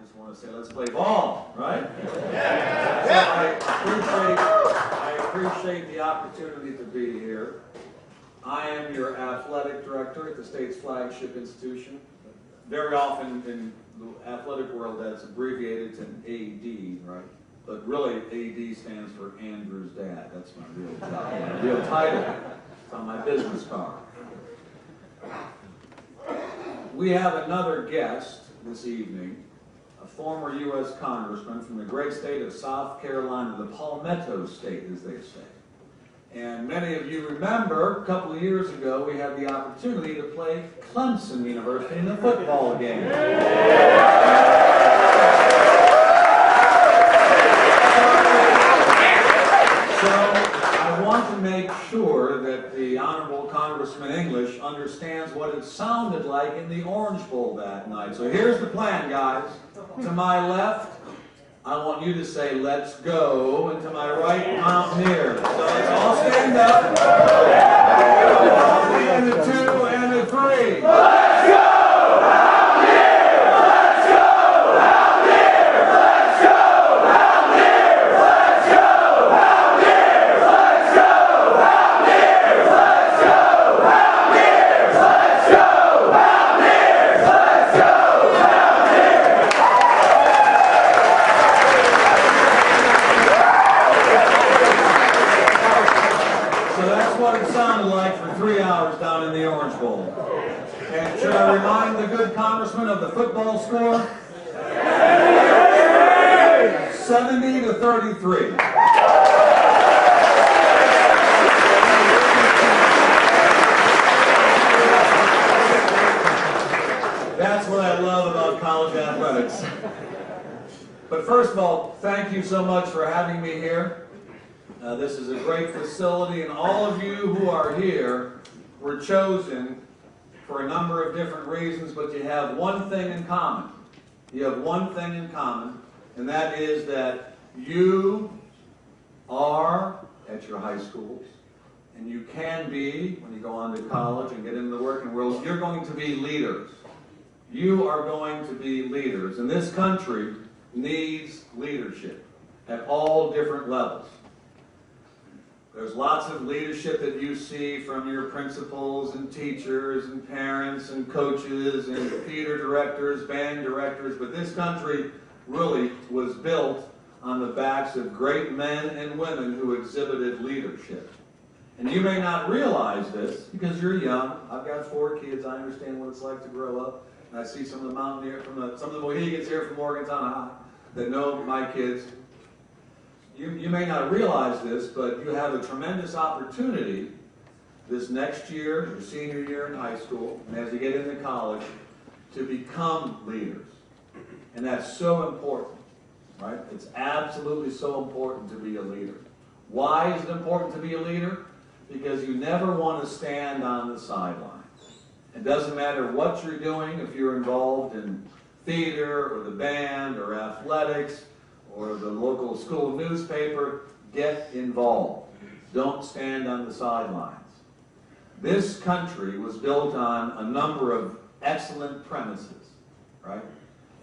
just want to say, let's play ball, right? Yeah. So I appreciate the opportunity to be here. I am your athletic director at the state's flagship institution. Very often in the athletic world, that's abbreviated to an AD, right? But really, AD stands for Andrew's dad. That's my real job, my real title. It's on my business card. We have another guest this evening, a former U.S. congressman from the great state of South Carolina, the Palmetto State, as they say. And many of you remember, a couple of years ago, we had the opportunity to play Clemson University in a football game. So I want to make sure that the Honorable Congressman English understands what it sounded like in the Orange Bowl that night. So here's the plan, guys. To my left, I want you to say, let's go, and to my right, Mountaineer. So let's all stand up. And the 2 and the 3. Let's go, Mountaineer! Let's go, Mountaineer! Let's go, Mountaineer! Let's go, Mountaineer! Let's go, Mountaineer! Let's go, Mountaineer! Let's go, Mountaineer! Let's go, Mountaineer! So that's what it sounded like for 3 hours down in the Orange Bowl. And should I remind the good congressman of the football score? 70-33. That's what I love about college athletics. But first of all, thank you so much for having me here. This is a great facility, and all of you who are here were chosen for a number of different reasons, but you have one thing in common. You have one thing in common, and that is that you are at your high schools, and you can be, when you go on to college and get into the working world, you're going to be leaders. You are going to be leaders, and this country needs leadership at all different levels. There's lots of leadership that you see from your principals and teachers and parents and coaches and theater directors, band directors, but this country really was built on the backs of great men and women who exhibited leadership. And you may not realize this because you're young. I've got 4 kids. I understand what it's like to grow up. And I see some of the Mountaineer, some of the Mohegans here from Morgantown High that know my kids. You may not realize this, but you have a tremendous opportunity this next year, your senior year in high school, and as you get into college, to become leaders. And that's so important, right? It's absolutely so important to be a leader. Why is it important to be a leader? Because you never want to stand on the sidelines. It doesn't matter what you're doing, if you're involved in theater or the band or athletics, or the local school newspaper, get involved. Don't stand on the sidelines. This country was built on a number of excellent premises, right?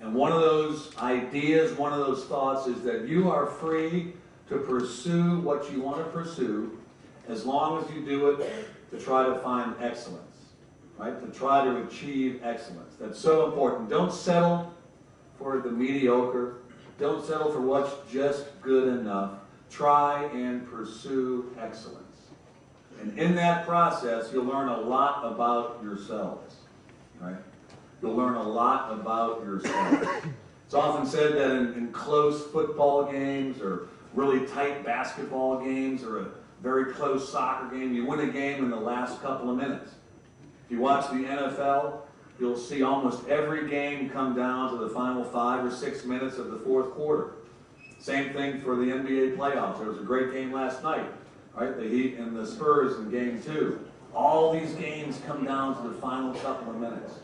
And one of those ideas, one of those thoughts is that you are free to pursue what you want to pursue as long as you do it to try to find excellence, right? To try to achieve excellence. That's so important. Don't settle for the mediocre. Don't settle for what's just good enough. Try and pursue excellence. And in that process, you'll learn a lot about yourselves, right? You'll learn a lot about yourselves. It's often said that in close football games or really tight basketball games or a very close soccer game, you win a game in the last couple of minutes. If you watch the NFL, you'll see almost every game come down to the final 5 or 6 minutes of the 4th quarter. Same thing for the NBA playoffs. There was a great game last night, right? The Heat and the Spurs in Game 2. All these games come down to the final couple of minutes.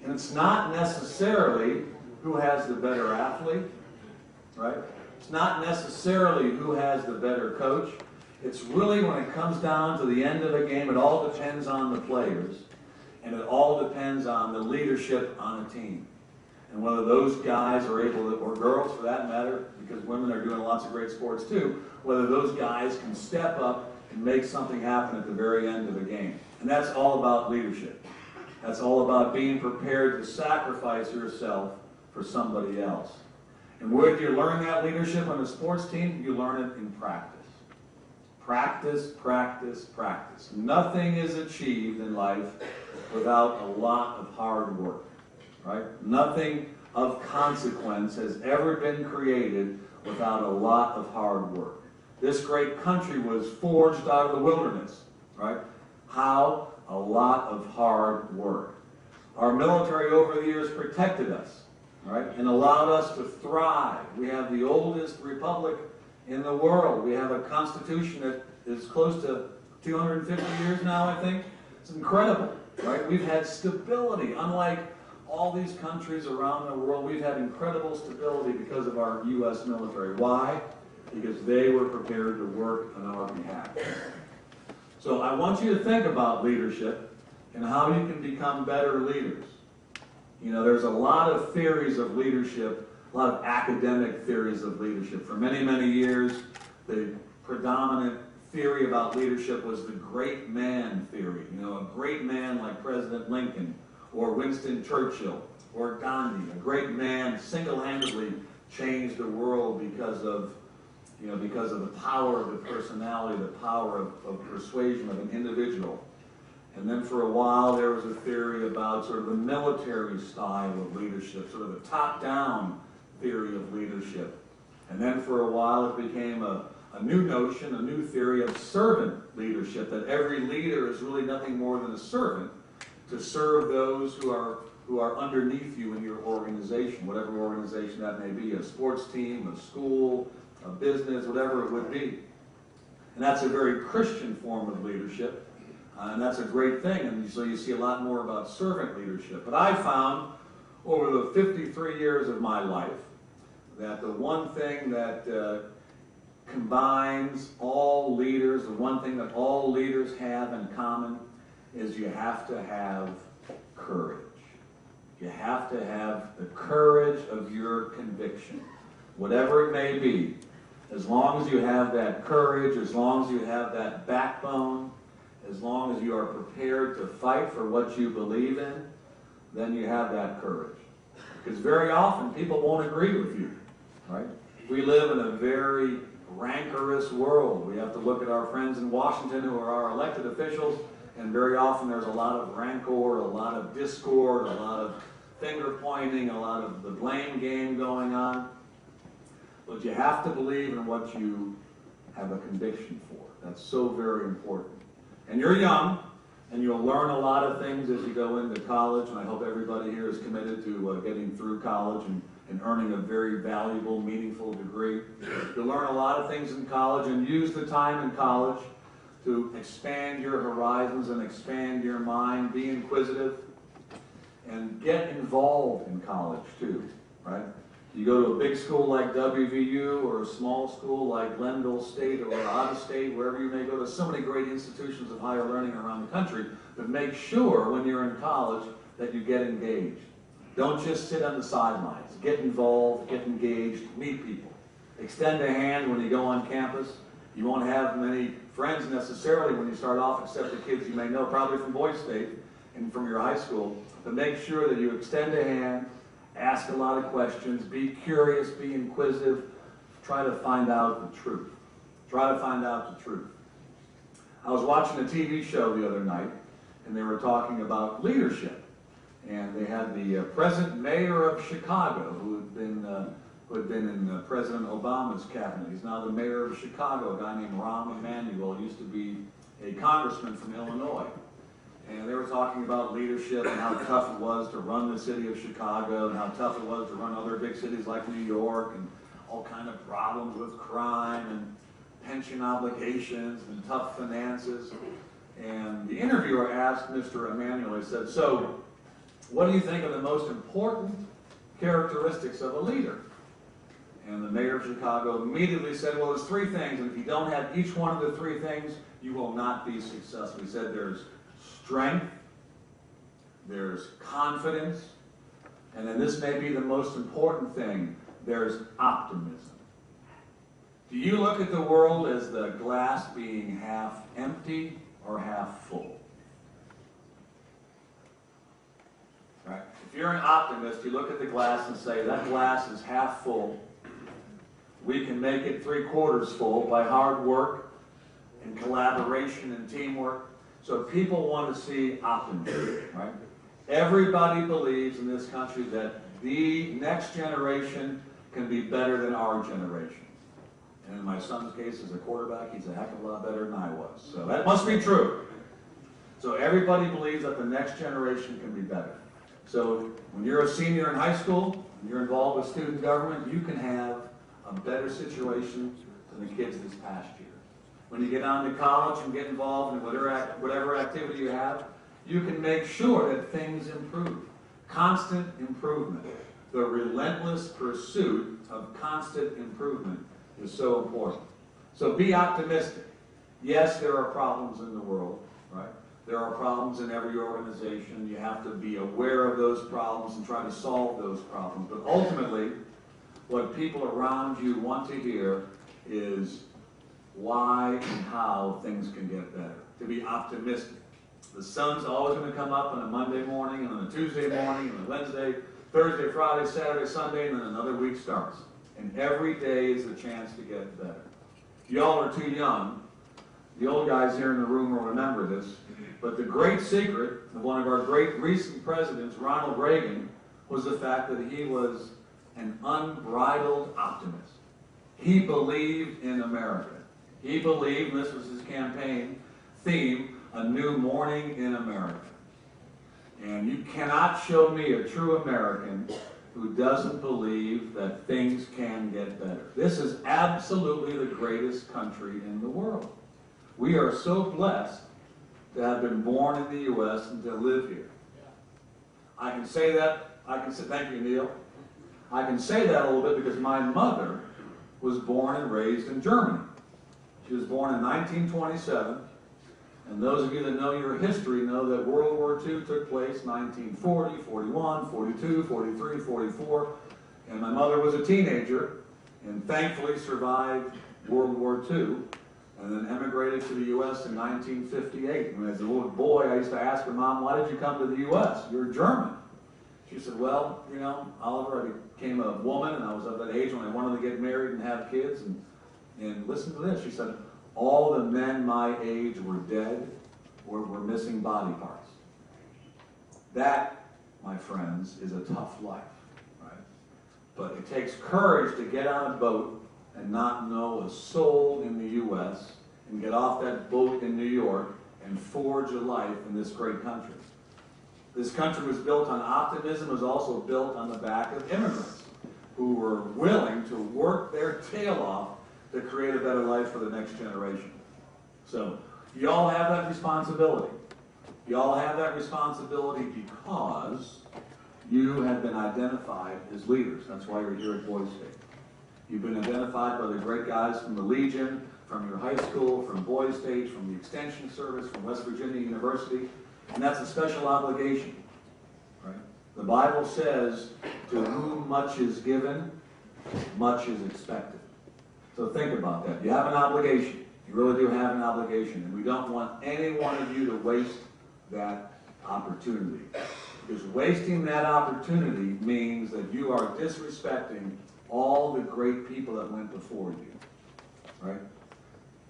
And it's not necessarily who has the better athlete, right? It's not necessarily who has the better coach. It's really when it comes down to the end of a game, it all depends on the players. And it all depends on the leadership on a team. And whether those guys are able to, or girls for that matter, because women are doing lots of great sports too, whether those guys can step up and make something happen at the very end of a game. And that's all about leadership. That's all about being prepared to sacrifice yourself for somebody else. And where do you learn that leadership on a sports team? You learn it in practice. Practice, practice, practice. Nothing is achieved in life without a lot of hard work, right? Nothing of consequence has ever been created without a lot of hard work. This great country was forged out of the wilderness, right? How? A lot of hard work. Our military over the years protected us, right, and allowed us to thrive. We have the oldest republic in the world. We have a constitution that is close to 250 years now, I think. It's incredible, right? We've had stability. Unlike all these countries around the world, we've had incredible stability because of our U.S. military. Why? Because they were prepared to work on our behalf. So I want you to think about leadership and how you can become better leaders. You know, there's a lot of theories of leadership, a lot of academic theories of leadership. For many, many years, the predominant theory about leadership was the great man theory. You know, a great man like President Lincoln or Winston Churchill or Gandhi. A great man single-handedly changed the world because of the power of the personality, the power of persuasion of an individual. And then for a while there was a theory about sort of the military style of leadership, sort of the top-down theory of leadership. And then for a while it became a new notion, a new theory of servant leadership, that every leader is really nothing more than a servant to serve those who are underneath you in your organization, whatever organization that may be, a sports team, a school, a business, whatever it would be. And that's a very Christian form of leadership, and that's a great thing, and so you see a lot more about servant leadership. But I found over the 53 years of my life that the one thing that combines all leaders, the one thing that all leaders have in common is you have to have courage. You have to have the courage of your conviction, whatever it may be. As long as you have that courage, as long as you have that backbone, as long as you are prepared to fight for what you believe in, then you have that courage. Because very often people won't agree with you, right? We live in a very rancorous world. We have to look at our friends in Washington who are our elected officials, and very often there's a lot of rancor, a lot of discord, a lot of finger pointing, a lot of the blame game going on. But you have to believe in what you have a conviction for. That's so very important. And you're young, and you'll learn a lot of things as you go into college, and I hope everybody here is committed to getting through college and earning a very valuable, meaningful degree. You'll learn a lot of things in college, and use the time in college to expand your horizons and expand your mind. Be inquisitive, and get involved in college too, right? You go to a big school like WVU or a small school like Glenville State or out of state, wherever you may go. There's so many great institutions of higher learning around the country, but make sure when you're in college that you get engaged. Don't just sit on the sidelines. Get involved, get engaged, meet people. Extend a hand when you go on campus. You won't have many friends necessarily when you start off, except the kids you may know, probably from Boys State and from your high school. But make sure that you extend a hand, ask a lot of questions, be curious, be inquisitive, try to find out the truth. Try to find out the truth. I was watching a TV show the other night, and they were talking about leadership. And they had the present mayor of Chicago, who had been in President Obama's cabinet. He's now the mayor of Chicago, a guy named Rahm Emanuel, used to be a congressman from Illinois. And they were talking about leadership and how tough it was to run the city of Chicago and how tough it was to run other big cities like New York, and all kind of problems with crime and pension obligations and tough finances. And the interviewer asked Mr. Emanuel, he said, "So, what do you think are the most important characteristics of a leader?" And the mayor of Chicago immediately said, "Well, there's three things, and if you don't have each one of the three things, you will not be successful." He said there's strength, there's confidence, And then this may be the most important thing, there's optimism. Do you look at the world as the glass being half empty or half full? Right? If you're an optimist, you look at the glass and say, that glass is half full. We can make it 3/4 full by hard work and collaboration and teamwork. So people want to see optimism, right? Everybody believes in this country that the next generation can be better than our generation. And in my son's case, as a quarterback, he's a heck of a lot better than I was. So that must be true. So everybody believes that the next generation can be better. So when you're a senior in high school, and you're involved with student government, you can have a better situation than the kids this past year. When you get on to college and get involved in whatever activity you have, you can make sure that things improve. Constant improvement. The relentless pursuit of constant improvement is so important. So be optimistic. Yes, there are problems in the world, right? There are problems in every organization. You have to be aware of those problems and try to solve those problems. But ultimately, what people around you want to hear is why and how things can get better. To be optimistic. The sun's always going to come up on a Monday morning, and on a Tuesday morning, and a Wednesday, Thursday, Friday, Saturday, Sunday, and then another week starts. And every day is a chance to get better. Y'all are too young. The old guys here in the room will remember this. But the great secret of one of our great recent presidents, Ronald Reagan, was the fact that he was an unbridled optimist. He believed in America. He believed, and this was his campaign theme, a new morning in America. And you cannot show me a true American who doesn't believe that things can get better. This is absolutely the greatest country in the world. We are so blessed to have been born in the U.S. and to live here. I can say that, thank you, Neil. I can say that a little bit because my mother was born and raised in Germany. She was born in 1927, and those of you that know your history know that World War II took place 1940, 41, 42, 43, 44, and my mother was a teenager and thankfully survived World War II and then emigrated to the U.S. in 1958. And as a little boy, I used to ask her, Mom, why did you come to the U.S.? You're German. She said, well, you know, Oliver, I became a woman, and I was at that age when I wanted to get married and have kids. And listen to this. She said, all the men my age were dead or were missing body parts. That, my friends, is a tough life, right? But it takes courage to get on a boat and not know a soul in the U.S. and get off that boat in New York and forge a life in this great country. This country was built on optimism. It was also built on the back of immigrants who were willing to work their tail off to create a better life for the next generation. So you all have that responsibility. You all have that responsibility because you have been identified as leaders. That's why you're here at Boys State. You've been identified by the great guys from the Legion, from your high school, from Boys State, from the Extension Service, from West Virginia University, and that's a special obligation, right? The Bible says, to whom much is given, much is expected. So think about that. You have an obligation. You really do have an obligation, and we don't want any one of you to waste that opportunity. Because wasting that opportunity means that you are disrespecting all the great people that went before you, right?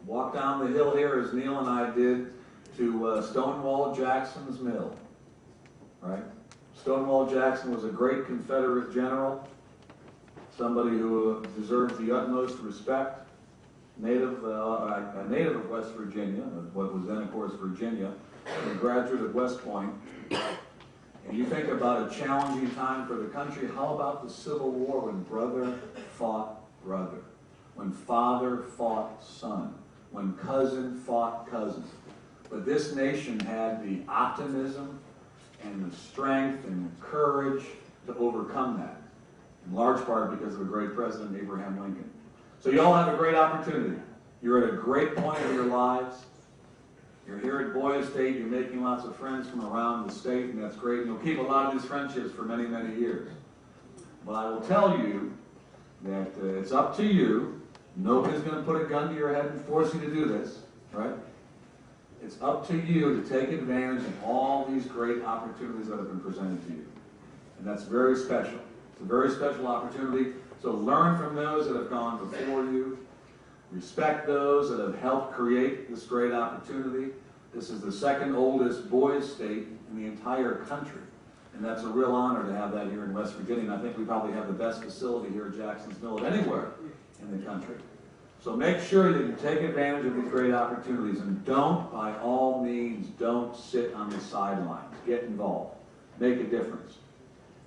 Walk down the hill here, as Neil and I did, to Stonewall Jackson's Mill, right? Stonewall Jackson was a great Confederate general, somebody who deserves the utmost respect, a native of West Virginia, what was then, of course, Virginia, and a graduate of West Point. And you think about a challenging time for the country. How about the Civil War, when brother fought brother, when father fought son, when cousin fought cousin? But this nation had the optimism and the strength and the courage to overcome that, in large part because of a great president, Abraham Lincoln. So you all have a great opportunity. You're at a great point in your lives. You're here at Boys State, you're making lots of friends from around the state, and that's great. And you'll keep a lot of these friendships for many, many years. But I will tell you that it's up to you. Nobody's going to put a gun to your head and force you to do this, right? It's up to you to take advantage of all these great opportunities that have been presented to you. And that's very special. It's a very special opportunity. So learn from those that have gone before you. Respect those that have helped create this great opportunity. This is the second oldest boys' state in the entire country. And that's a real honor to have that here in West Virginia. And I think we probably have the best facility here at Jackson's Mill of anywhere in the country. So make sure that you take advantage of these great opportunities, and don't, by all means, don't sit on the sidelines. Get involved. Make a difference.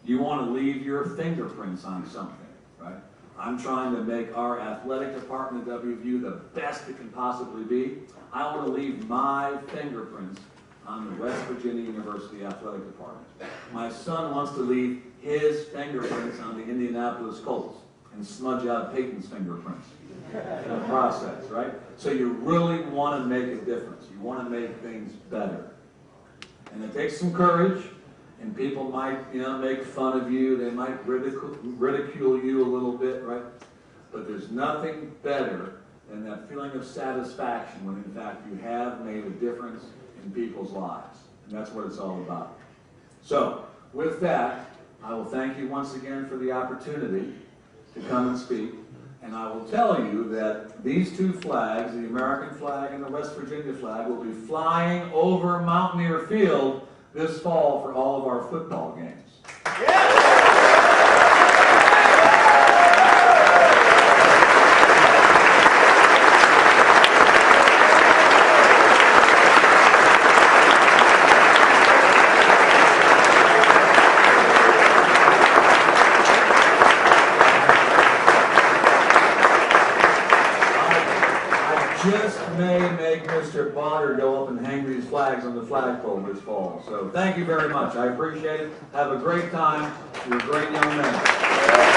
You want to leave your fingerprints on something, right? I'm trying to make our athletic department at WVU the best it can possibly be. I want to leave my fingerprints on the West Virginia University Athletic Department. My son wants to leave his fingerprints on the Indianapolis Colts and smudge out Peyton's fingerprints in the process, right? So you really want to make a difference. You want to make things better. And it takes some courage, and people might, make fun of you. They might ridicule you a little bit, right? But there's nothing better than that feeling of satisfaction when, in fact, you have made a difference in people's lives. And that's what it's all about. So, with that, I will thank you once again for the opportunity to come and speak. And I will tell you that these two flags, the American flag and the West Virginia flag, will be flying over Mountaineer Field this fall for all of our football games. Yeah. Just may make Mr. Potter go up and hang these flags on the flagpole this fall. So thank you very much. I appreciate it. Have a great time. You're a great young man.